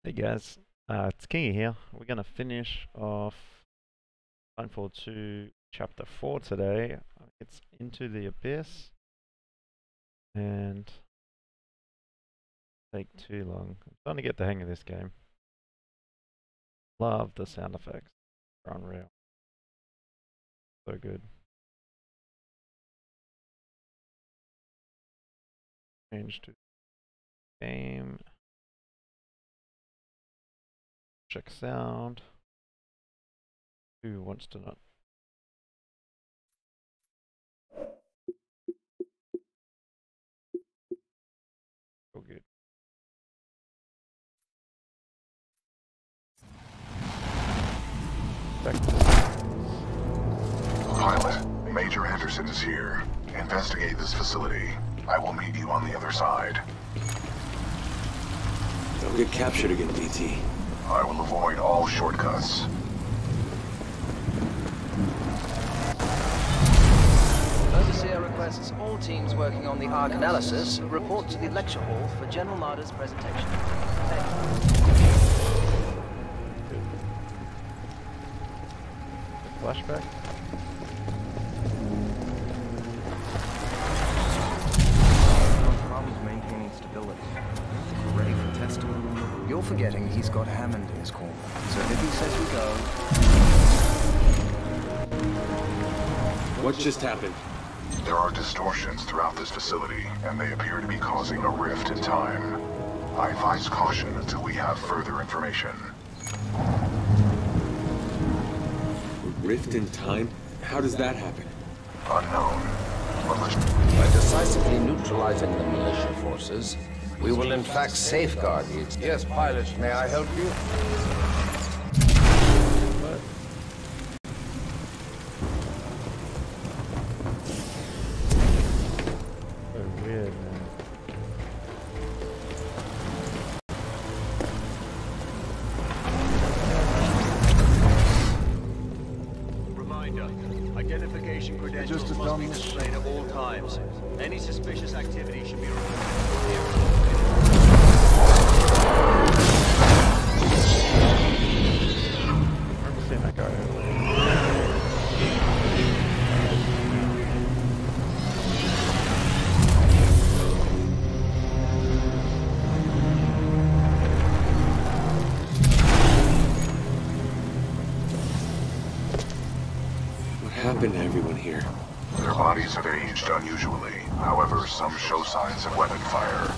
Hey guys, it's Kingy here. We're gonna finish off Titanfall 2 Chapter 4 today. It's Into the Abyss, and take too long. I'm starting to get the hang of this game. Love the sound effects. They're unreal. So good. Change to game. Check sound. Who wants to not? All good. Pilot, Major Anderson is here. Investigate this facility. I will meet you on the other side. Don't get captured again, BT. I will avoid all shortcuts. Overseer requests all teams working on the Arc analysis report to the lecture hall for General Marder's presentation. Flashback. Problems maintaining stability. We're ready for testing. You're forgetting he's got Hammond in his corner. So if he says we go... What just happened? There are distortions throughout this facility, and they appear to be causing a rift in time. I advise caution until we have further information. A rift in time? How does that happen? Unknown. By decisively neutralizing the militia forces, we will in fact safeguard you. Yes, pilot, may I help you? What? So weird, man. Reminder, identification credentials must be displayed at all times. Any suspicious activity should be reported here. I remember seeing that guy earlier. What happened to everyone here? Their bodies have aged unusually. However, some show signs of weapon fire.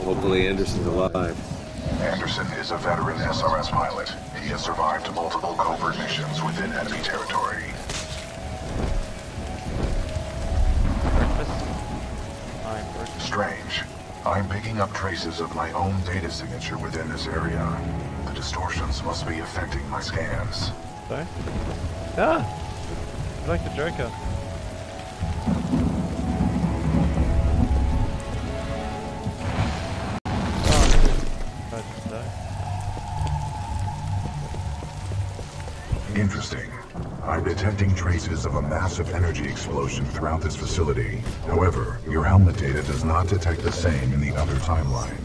Hopefully Anderson's alive. Anderson is a veteran SRS pilot. He has survived multiple covert missions within enemy territory. Strange. I'm picking up traces of my own data signature within this area. The distortions must be affecting my scans. Sorry? Ah! I like the Joker. Interesting. I'm detecting traces of a massive energy explosion throughout this facility. However, your helmet data does not detect the same in the other timeline.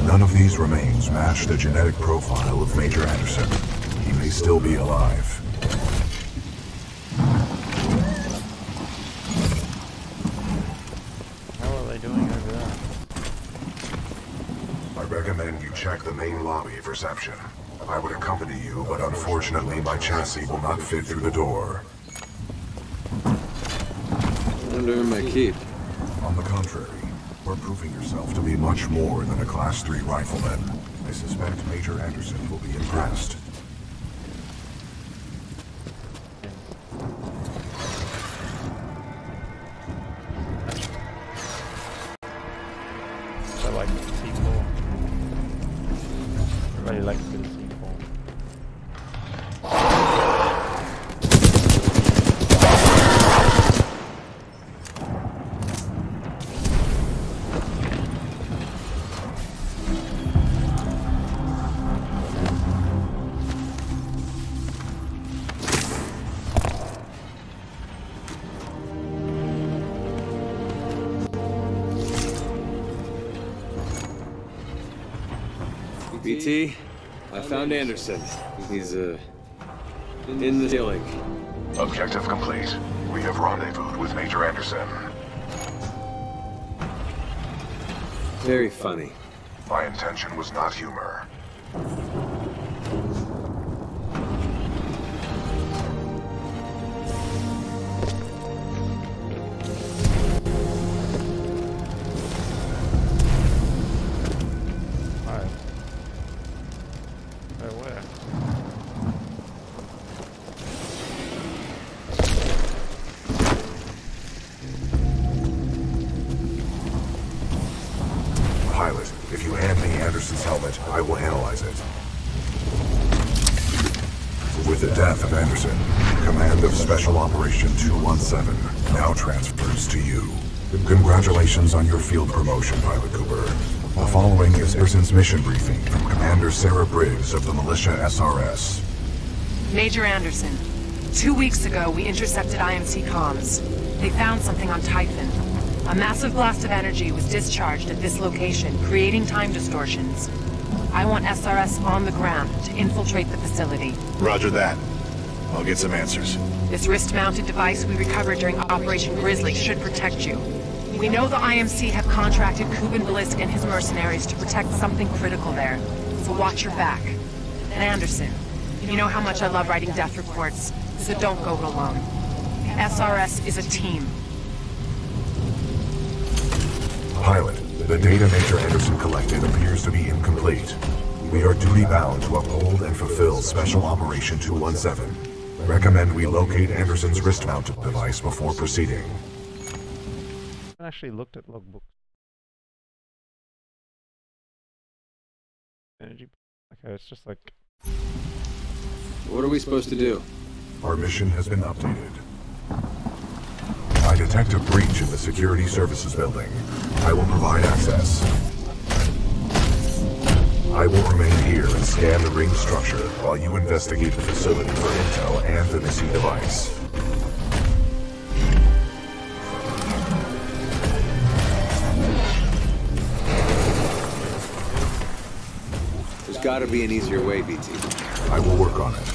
None of these remains match the genetic profile of Major Anderson. He may still be alive. How are they doing over there? I recommend you check the main lobby of reception. I would accompany you, but unfortunately my chassis will not fit through the door. Wonder my keep. On the contrary, you're proving yourself to be much more than a Class 3 rifleman. I suspect Major Anderson will be impressed. I like C4. Everybody likes a bit of C4. BT, I found Anderson. He's, in the ceiling. Objective complete. We have rendezvoused with Major Anderson. Very funny. My intention was not humor. Pilot, if you hand me Anderson's helmet, I will analyze it. With the death of Anderson, command of Special Operation 217 now transfers to you. Congratulations on your field promotion, Pilot Cooper. The following is Anderson's mission briefing from Commander Sarah Briggs of the Militia SRS. Major Anderson, 2 weeks ago we intercepted IMC comms. They found something on Typhon. A massive blast of energy was discharged at this location, creating time distortions. I want SRS on the ground to infiltrate the facility. Roger that. I'll get some answers. This wrist-mounted device we recovered during Operation Grizzly should protect you. We know the IMC have contracted Kuban Blisk and his mercenaries to protect something critical there, so watch your back. And Anderson, you know how much I love writing death reports, so don't go it alone. SRS is a team. Pilot, the data Major Anderson collected appears to be incomplete. We are duty-bound to uphold and fulfill Special Operation 217. Recommend we locate Anderson's wrist-mounted device before proceeding. I actually looked at logbooks. Energy. Okay, it's just like. What are we supposed to do? Our mission has been updated. I detect a breach in the Security Services building. I will provide access. I will remain here and scan the ring structure while you investigate the facility for intel and the missing device. There's gotta be an easier way, BT. I will work on it.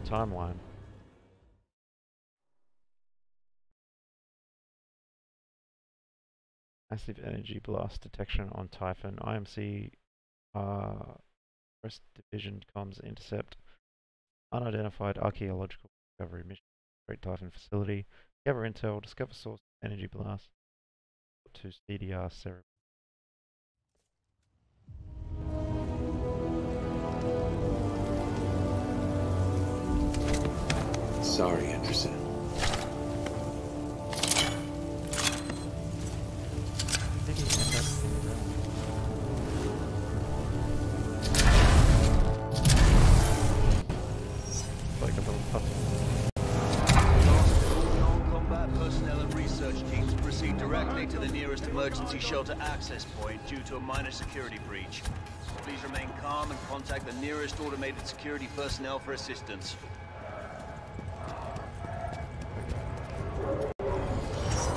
Timeline. Massive energy blast detection on Typhon. IMC West Division comms intercept. Unidentified archaeological discovery mission. Great Typhon facility. Gather intel. Discover source energy blast. To CDR Cerebral. Sorry, Anderson. Like a little puppy. Non-combat personnel and research teams proceed directly to the nearest emergency shelter access point due to a minor security breach. Please remain calm and contact the nearest automated security personnel for assistance.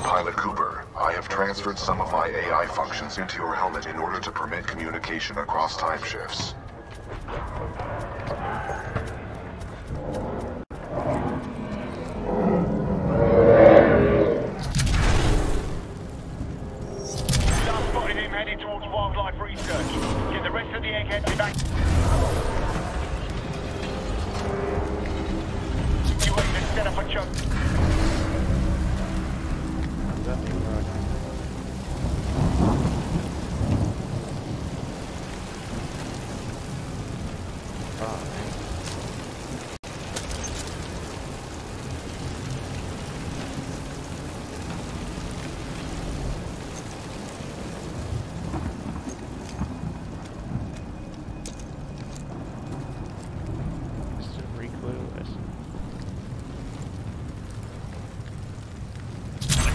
Pilot Cooper, I have transferred some of my AI functions into your helmet in order to permit communication across time shifts. Start spotting him heading towards wildlife research. Get the rest of the eggheads back. You ain't been set up a choke.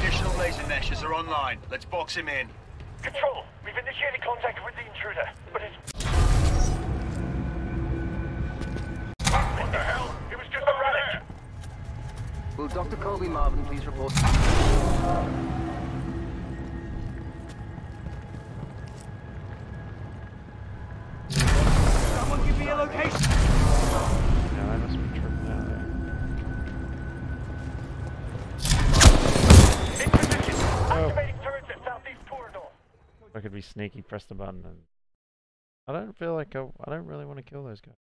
Additional laser meshes are online. Let's box him in. Control, we've initiated contact with the intruder, but it's... What the hell? It was just a relic! Will Dr. Colby Marvin please report? Someone give me a location! Yeah, I must be tripping out there. In position! Activating turrets at southeast corridor! I could be sneaky, press the button, and I don't feel like I don't really want to kill those guys.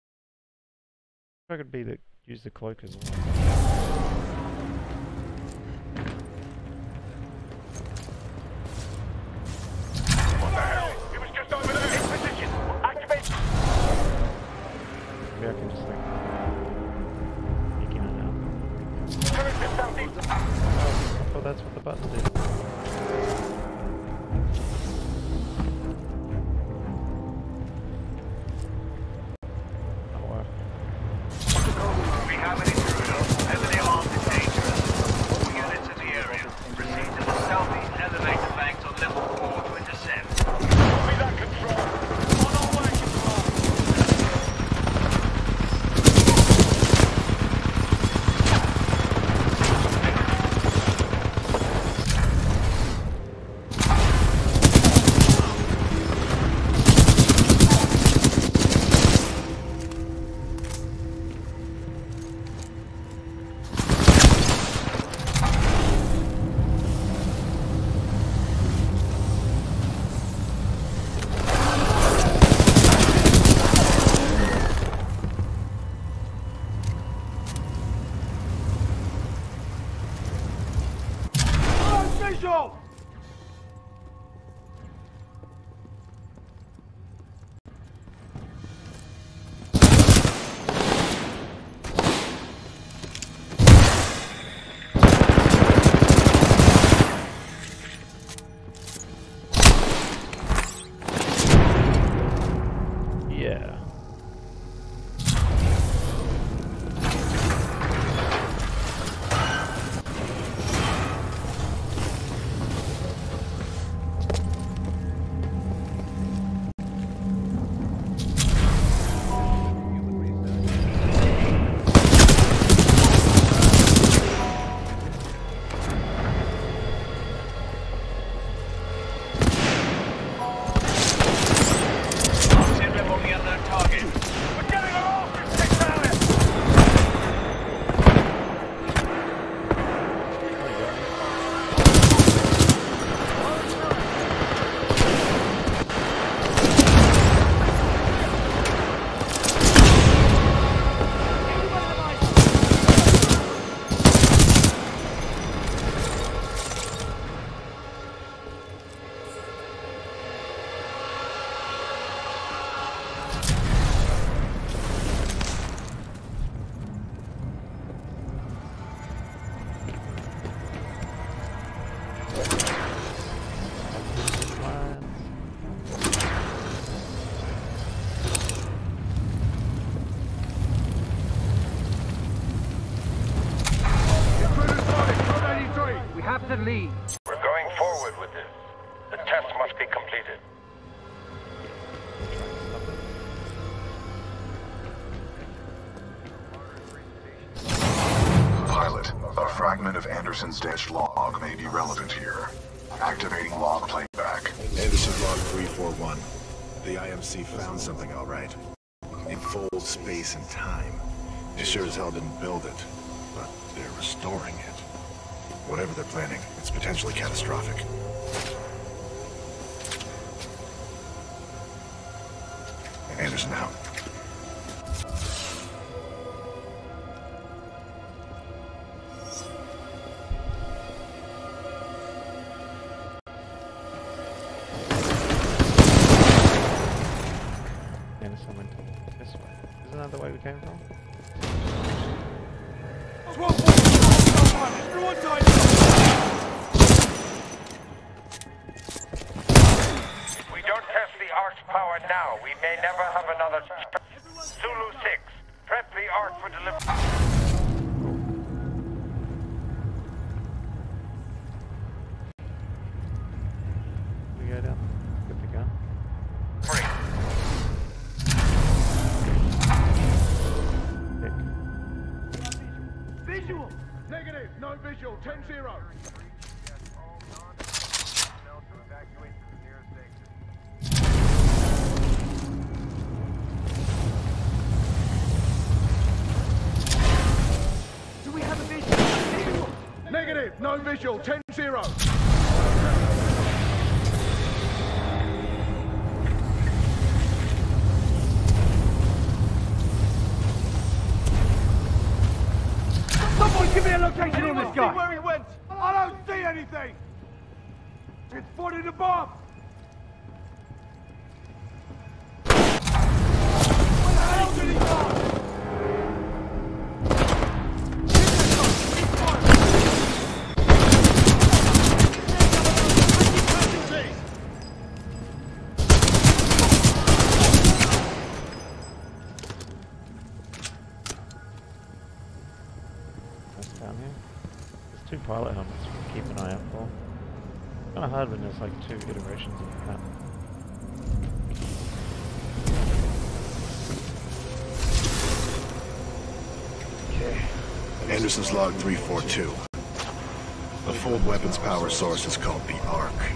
I could be use the cloak as well. What the hell? It was just over there! In position! Activate! Maybe I can just like sneak in and out. Turrets at southeast! Oh, that's what the button did. We have an intruder. Heavily armed and dangerous. All units in the area. Proceed to the southeast elevator banks on level 4 to intercept. Copy that, Control! On our way, Control! Yeah. Sit rep on the unknown target. lead. We're going forward with this. The test must be completed. Pilot, a fragment of Anderson's dashed log may be relevant here. Activating log playback. Anderson log 341. The IMC found something all right. It folds space and time. They sure as hell didn't build it, but they're restoring it. Whatever they're planning, it's potentially catastrophic. Anderson out. Anderson went this way. Isn't that the way we came from? If we don't test the Ark's power now, we may never have another Zulu 6. Prep the Ark for delivery. We go down. Good to go. Free. Visual! Negative, no visual, 10-0. Do we have a visual? Negative, no visual, 10-0. Someone give me a location on this guy! Where he went? I don't see anything! It's spotted a bomb! Where the hell did he go? Down here. There's 2 pilot helmets we can keep an eye out for. Kinda hard when there's like 2 iterations of the map. Okay. Anderson's log 342. The full weapons power source is called the Ark.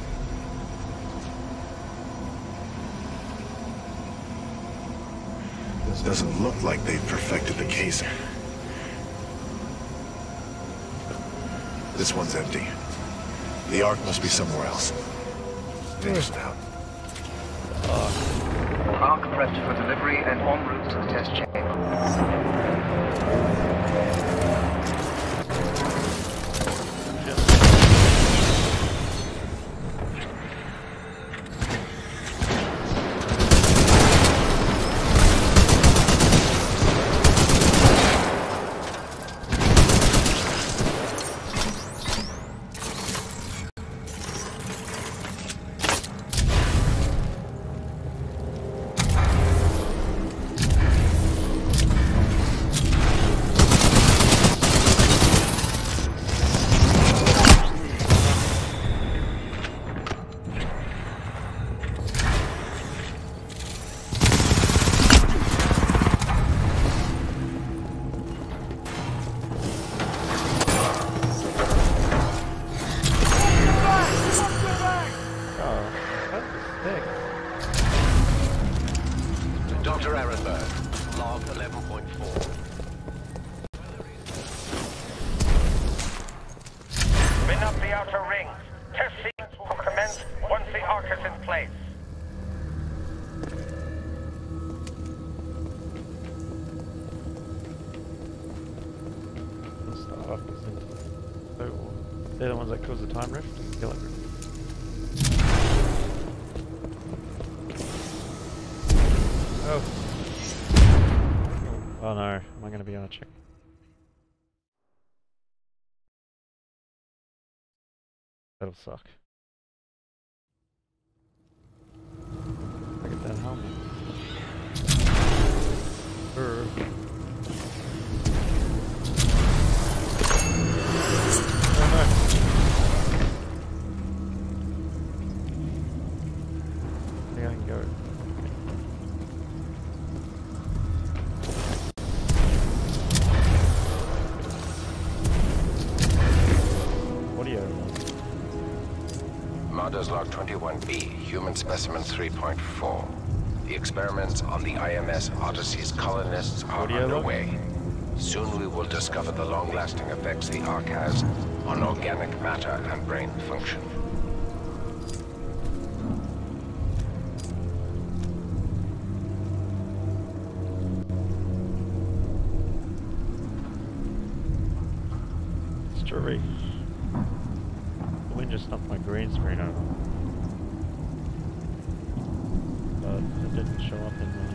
Doesn't look like they've perfected the casing. This one's empty. The Ark must be somewhere else. Anderson out. Arc prepped for delivery and en route to the test chamber. Spin up the outer rings. Test sequence will commence once the Ark is in place. So, they're the ones that cause the time rift? Kill it. Oh. Oh no, am I going to be on a check? That'll suck. Look at that helmet. Oh no. Commander's Log 21B, Human Specimen 3.4. The experiments on the IMS Odyssey's colonists are underway. Soon we will discover the long-lasting effects the Ark has on organic matter and brain function. Mystery. The wind just knocked my green screen over. But it didn't show up in the...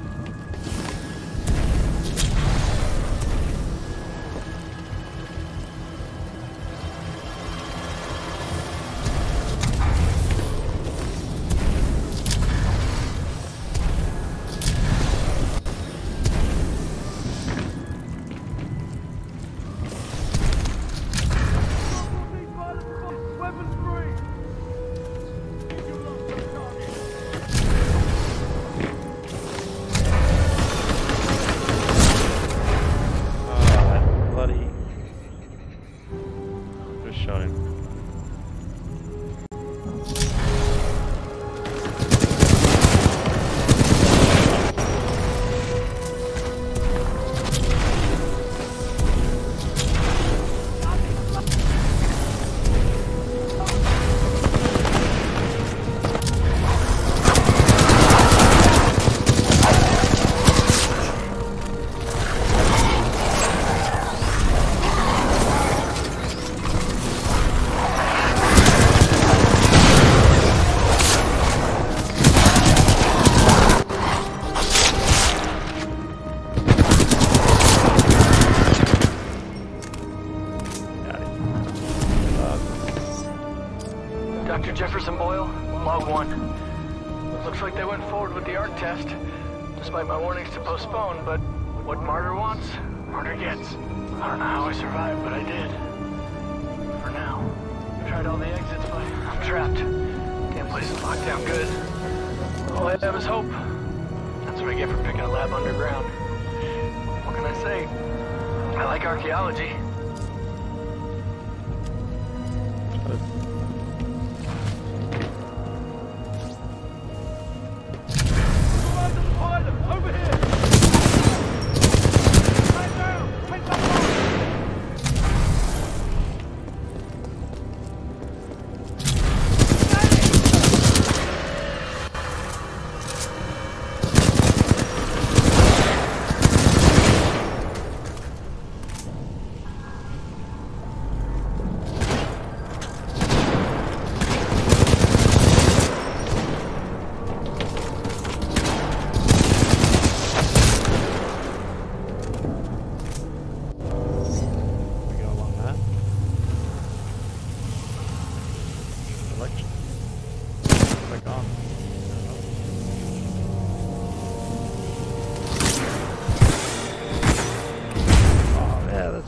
Dr. Jefferson Boyle, Log 1. Looks like they went forward with the Ark test, despite my warnings to postpone, but what martyr wants, martyr gets. I don't know how I survived, but I did. For now. I tried all the exits, but I'm trapped. Damn place is locked down good. All I have is hope. That's what I get for picking a lab underground. What can I say? I like archaeology. Over here! Stand down! Take that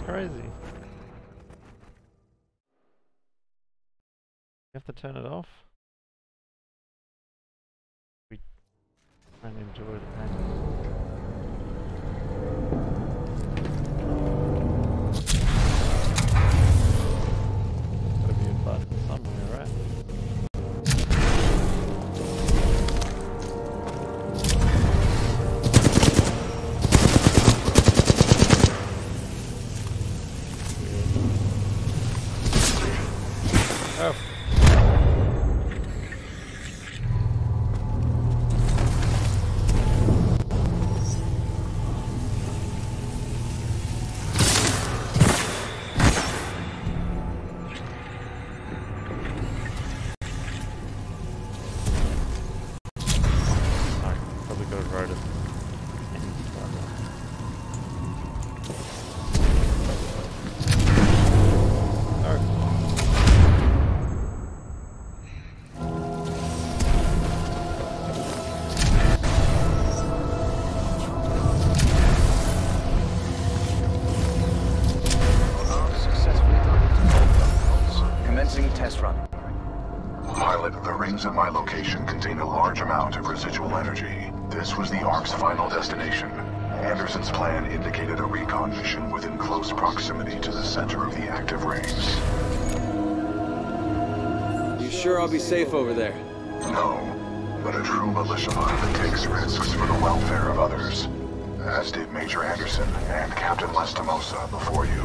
crazy. You have to turn it off. We try and enjoy the pain. Gotta be a button somewhere, right? Oh. Probably got to write it. Test run. Pilot, the rings at my location contain a large amount of residual energy. This was the Ark's final destination. Anderson's plan indicated a recon mission within close proximity to the center of the active rings. You sure I'll be safe over there? No, but a true militia pilot takes risks for the welfare of others, as did Major Anderson and Captain Lastimosa before you.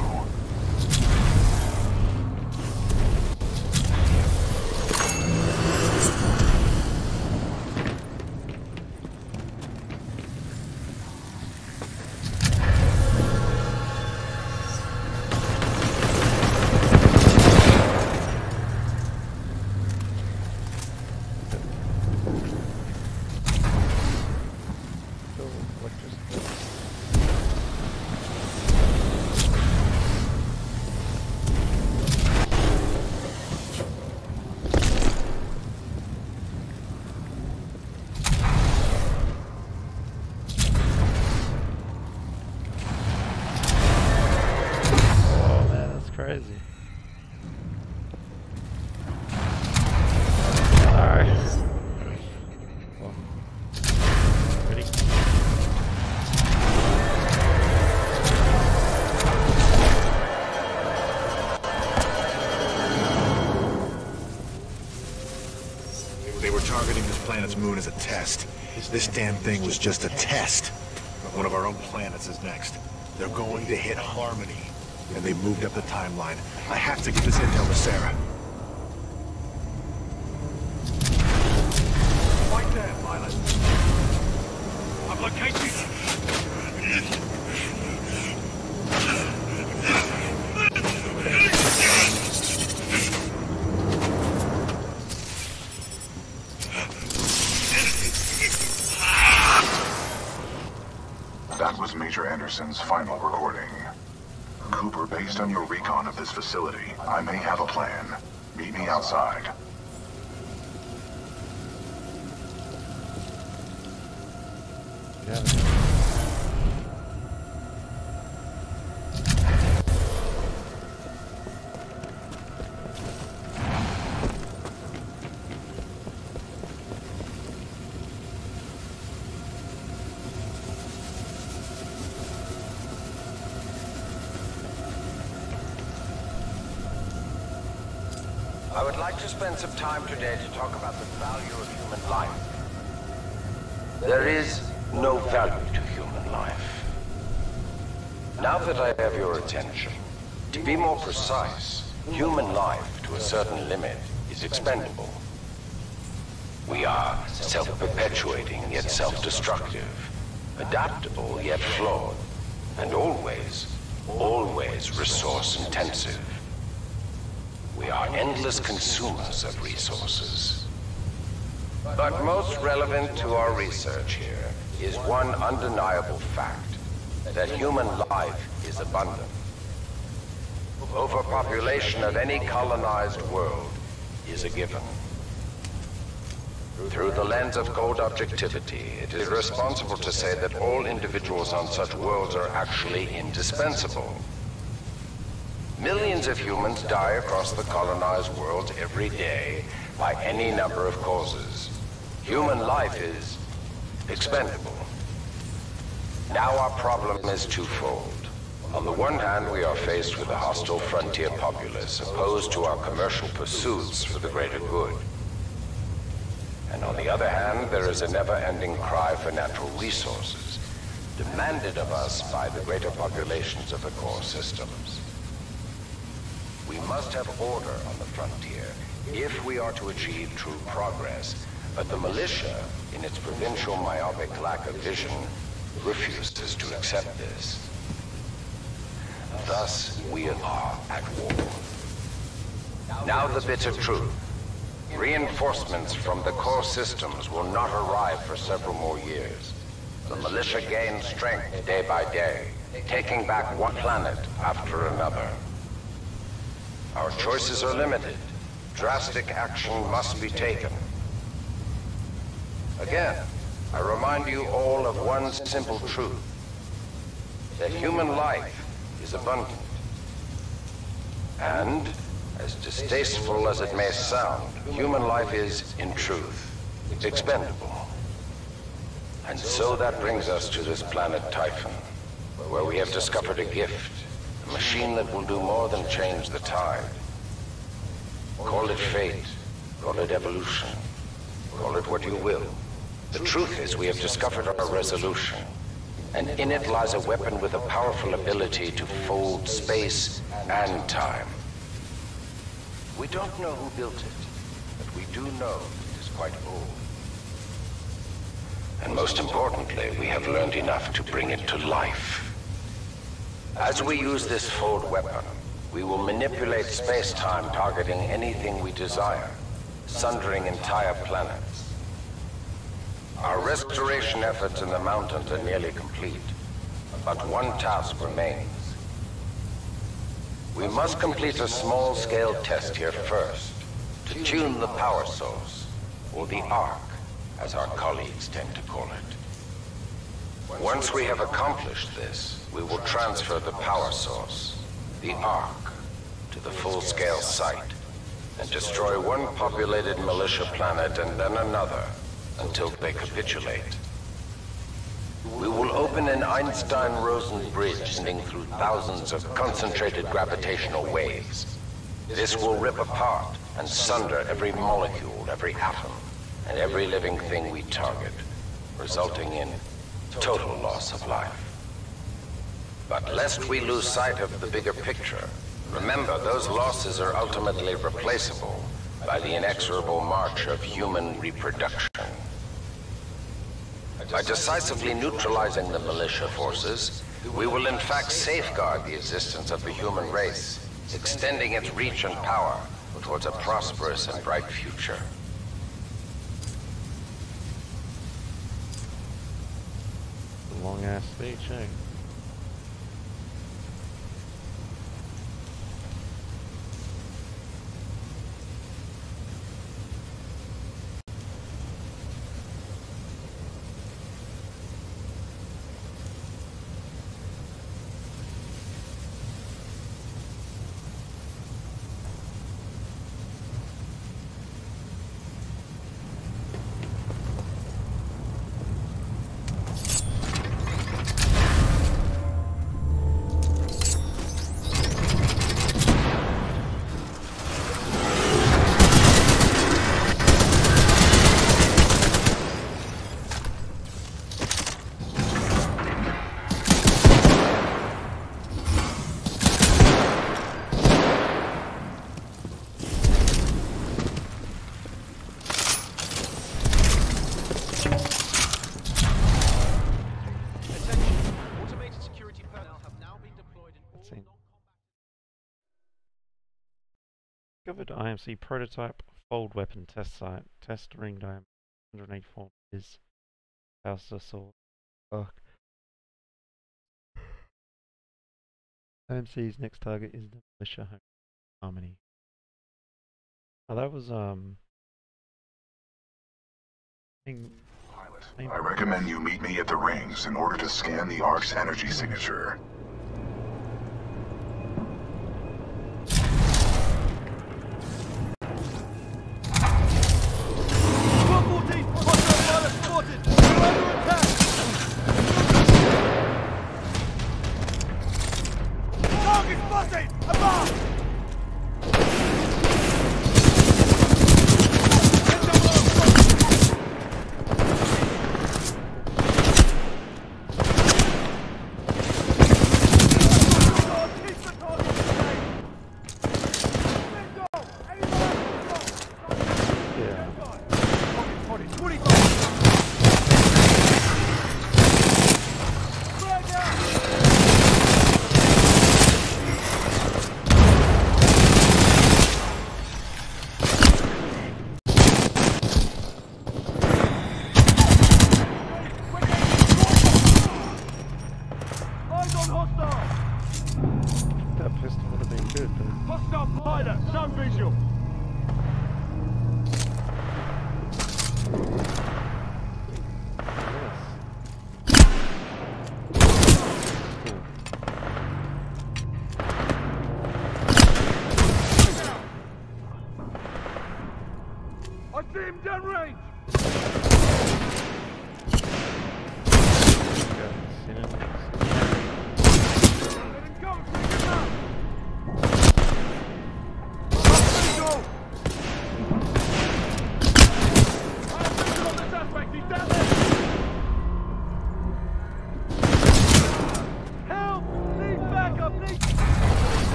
Crazy. Sorry. Oh. Ready? They were targeting this planet's moon as a test. This damn thing was just a test. One of our own planets is next. They're going to hit Harmony. And they moved up the timeline. I have to get this intel to Sarah. Right there, pilot. I've located you. That was Major Anderson's final recording. Cooper, based on your recon of this facility, I may have a plan. Meet me outside. Yeah. I would like to spend some time today to talk about the value of human life. There is no value to human life. Now that I have your attention, to be more precise, human life to a certain limit is expendable. We are self-perpetuating yet self-destructive, adaptable yet flawed, and always resource-intensive. We are endless consumers of resources. But most relevant to our research here is one undeniable fact, that human life is abundant. Overpopulation of any colonized world is a given. Through the lens of cold objectivity, it is irresponsible to say that all individuals on such worlds are actually indispensable. Millions of humans die across the colonized world every day by any number of causes. Human life is expendable. Now our problem is twofold. On the one hand, we are faced with a hostile frontier populace opposed to our commercial pursuits for the greater good. And on the other hand, there is a never-ending cry for natural resources, demanded of us by the greater populations of the core systems. We must have order on the frontier if we are to achieve true progress, but the militia, in its provincial myopic lack of vision, refuses to accept this. Thus, we are at war. Now the bitter truth. Reinforcements from the core systems will not arrive for several more years. The militia gains strength day by day, taking back one planet after another. Our choices are limited. Drastic action must be taken. Again, I remind you all of one simple truth, that human life is abundant. And, as distasteful as it may sound, human life is, in truth, expendable. And so that brings us to this planet Typhon, where we have discovered a gift, a machine that will do more than change the tide. Call it fate, Call it evolution. Call it what you will. The truth is we have discovered our resolution. And in it lies a weapon with a powerful ability to fold space and time. We don't know who built it, but we do know it is quite old. And most importantly, we have learned enough to bring it to life. As we use this fold weapon, we will manipulate space-time targeting anything we desire, sundering entire planets. Our restoration efforts in the mountains are nearly complete, but one task remains. We must complete a small-scale test here first, to tune the power source, or the arc, as our colleagues tend to call it. Once we have accomplished this, we will transfer the power source, the arc, to the full-scale site, and destroy one populated militia planet and then another, until they capitulate. We will open an Einstein-Rosen bridge sending through thousands of concentrated gravitational waves. This will rip apart and sunder every molecule, every atom, and every living thing we target, resulting in total loss of life. But lest we lose sight of the bigger picture, remember those losses are ultimately replaceable by the inexorable march of human reproduction. By decisively neutralizing the militia forces, we will in fact safeguard the existence of the human race, extending its reach and power towards a prosperous and bright future. Long ass speech, eh? Discovered IMC prototype fold weapon test site. Test ring diameter 184 meters. House the sword. IMC's next target is the militia home Harmony. Oh, that was I recommend you meet me at the rings in order to scan the Ark's energy signature.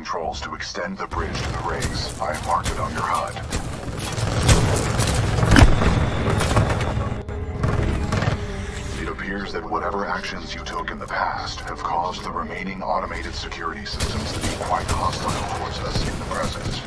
controls to extend the bridge to the rings. I have marked it on your HUD. It appears that whatever actions you took in the past have caused the remaining automated security systems to be quite hostile towards us in the present.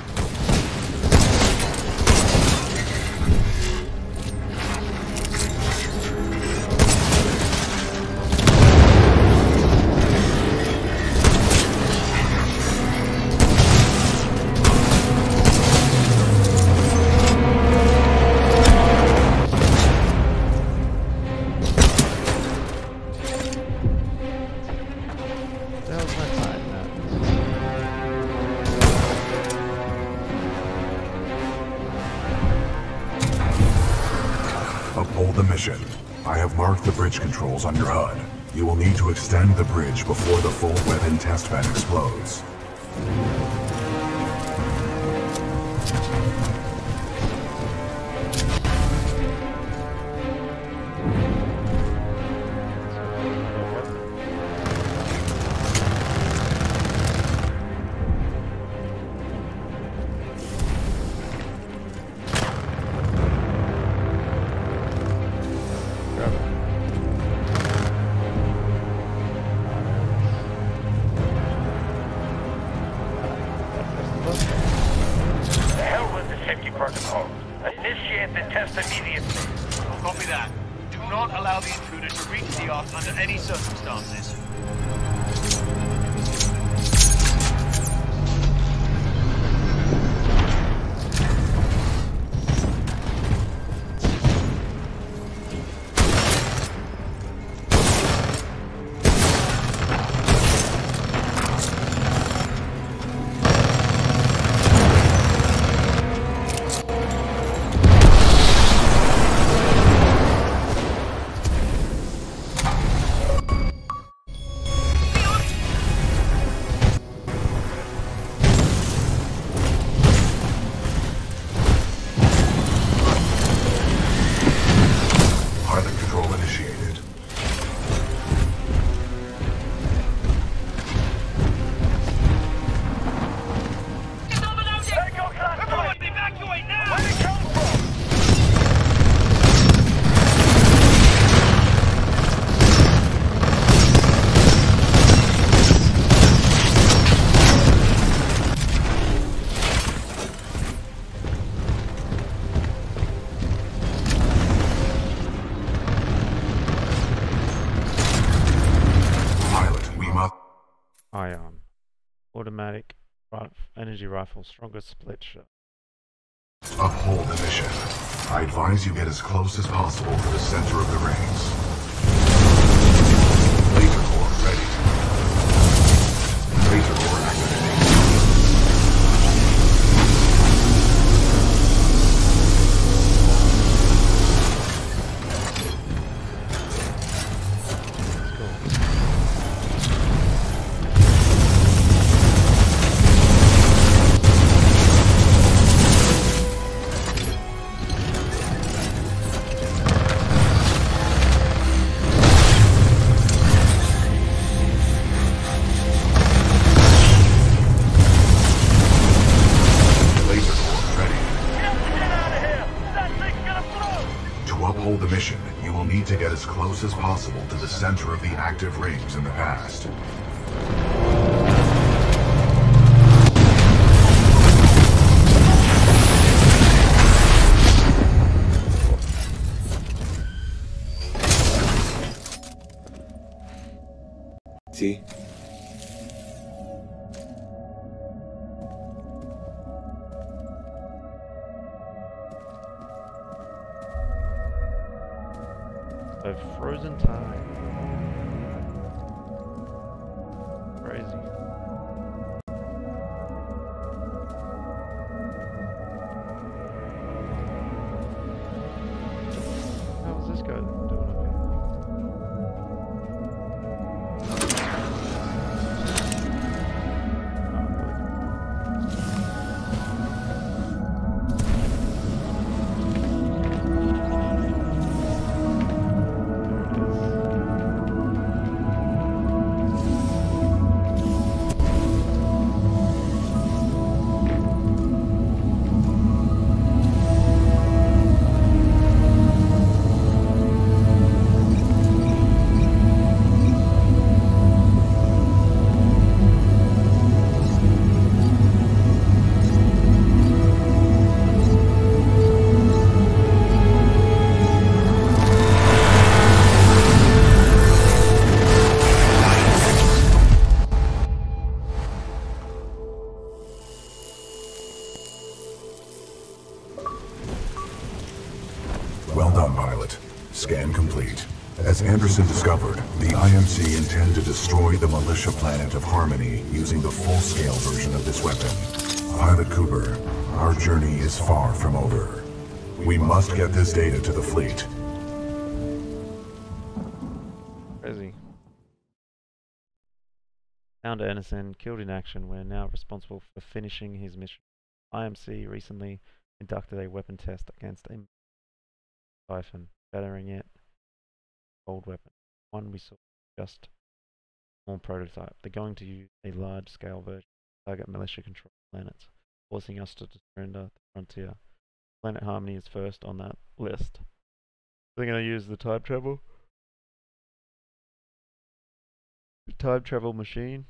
Uphold the mission. I have marked the bridge controls on your HUD. You will need to extend the bridge before the full weapon test bed explodes. Initiate the test immediately. Copy that. Do not allow the intruder to reach the Ark under any circumstances. Automatic energy rifle, stronger split shot. Uphold the mission. I advise you get as close as possible to the center of the rings. Laser core ready. Laser core activating. The mission, you will need to get as close as possible to the center of the active rings in the past. See? A frozen time. Crazy. How's this guy doing up here? Well done, pilot. Scan complete. As Anderson discovered, the IMC intend to destroy the militia planet of Harmony using the full-scale version of this weapon. Pilot Cooper, our journey is far from over. We must get this data to the fleet. Crazy. Found Anderson, killed in action. We're now responsible for finishing his mission. IMC recently conducted a weapon test against a Typhon, battering it. Old weapon. One we saw just a small prototype. They're going to use a large-scale version to target militia-controlled planets, forcing us to surrender the frontier. Planet Harmony is first on that list. They're going to use the time travel machine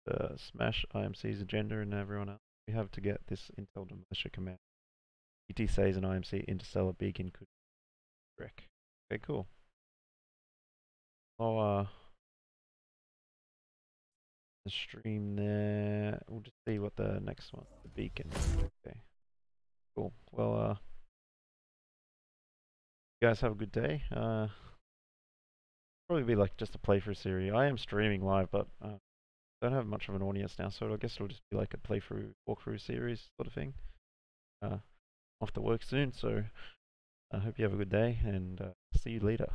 to smash IMC's agenda and everyone else. We have to get this intel to militia command. ET says an IMC interstellar beacon could wreck. Okay, cool. Oh, the stream there. We'll just see what the next one, the beacon. Okay, cool. Well, you guys have a good day. Probably be like just a playthrough series. I am streaming live, but don't have much of an audience now, so I guess it'll just be like a playthrough, walkthrough series sort of thing. Off to work soon, so I hope you have a good day, and see you later.